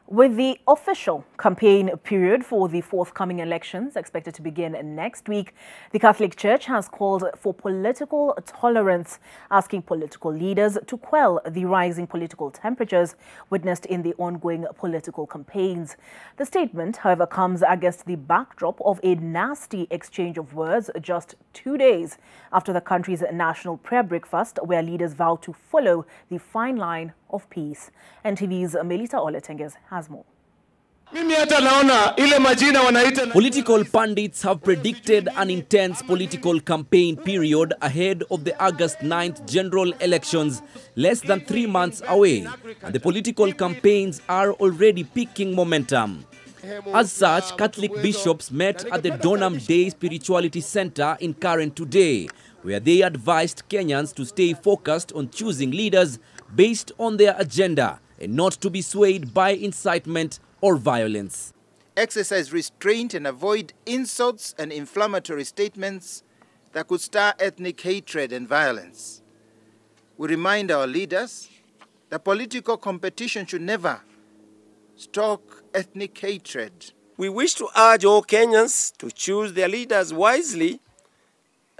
With the official campaign period for the forthcoming elections expected to begin next week, the Catholic Church has called for political tolerance, asking political leaders to quell the rising political temperatures witnessed in the ongoing political campaigns. The statement, however, comes against the backdrop of a nasty exchange of words just 2 days after the country's national prayer breakfast, where leaders vowed to follow the fine line of peace. NTV's Melita Oletenges has more. Political pundits have predicted an intense political campaign period ahead of the August 9th general elections, less than 3 months away, and the political campaigns are already picking momentum. As such, Catholic bishops met at the Donham Day Spirituality Center in Karen today, where they advised Kenyans to stay focused on choosing leaders based on their agenda and not to be swayed by incitement or violence. Exercise restraint and avoid insults and inflammatory statements that could stir ethnic hatred and violence. We remind our leaders that political competition should never stoke ethnic hatred. We wish to urge all Kenyans to choose their leaders wisely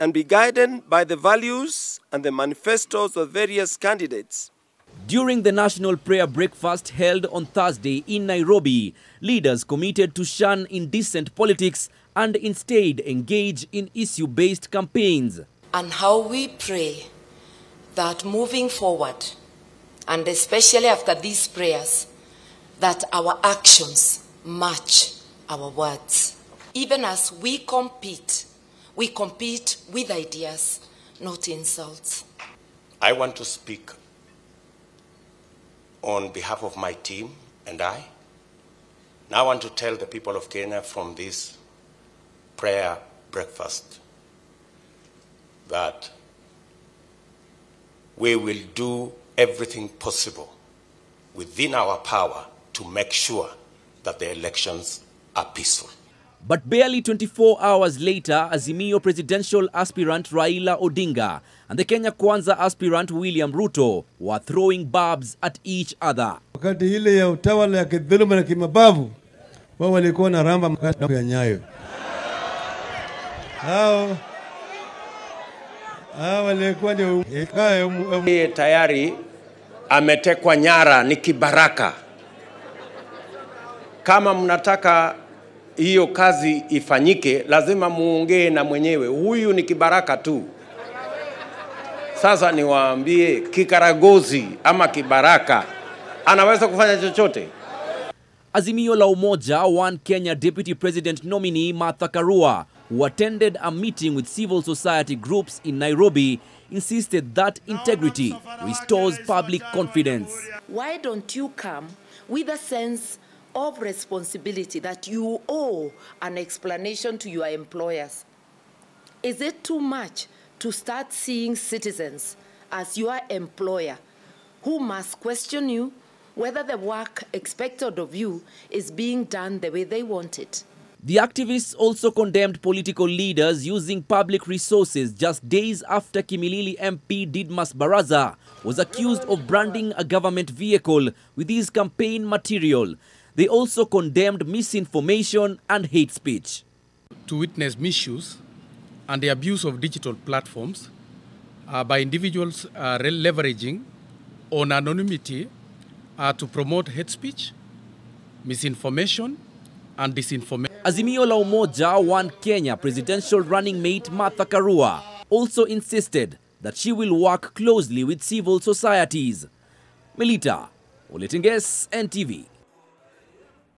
and be guided by the values and the manifestos of various candidates. During the National Prayer Breakfast held on Thursday in Nairobi, leaders committed to shun indecent politics and instead engage in issue-based campaigns. And how we pray that moving forward, and especially after these prayers, that our actions match our words. Even as we compete with ideas, not insults. I want to speak on behalf of my team and I. Now I want to tell the people of Kenya from this prayer breakfast that we will do everything possible within our power to make sure that the elections are peaceful. But barely 24 hours later, Azimio presidential aspirant Raila Odinga and the Kenya Kwanza aspirant William Ruto were throwing barbs at each other. Wakati ile ya utawala ya kidhuluma na kimabavu, wao walikuwa na ramba mkate ya Nyayo. Hao walikuwa ndio tayari ametekwa nyara ni kibaraka. Kama mnataka hiyo kazi ifanyike, lazima muongee na mwenyewe. Huyu ni kibaraka tu. Sasa niwaambie, kikaragozi ama kibaraka anaweza kufanya chochote. Azimio la Umoja, One Kenya Deputy President nominee Martha Karua, who attended a meeting with civil society groups in Nairobi, insisted that integrity restores public confidence. Why don't you come with a sense of responsibility that you owe an explanation to your employers? Is it too much to start seeing citizens as your employer who must question you whether the work expected of you is being done the way they want it? The activists also condemned political leaders using public resources just days after Kimilili MP Didmas Baraza was accused of branding a government vehicle with his campaign material. They also condemned misinformation and hate speech. To witness misuse and the abuse of digital platforms by individuals leveraging on anonymity to promote hate speech, misinformation, and disinformation. Azimio la Umoja, One Kenya presidential running mate Martha Karua also insisted that she will work closely with civil societies. Melita Oletenges, NTV.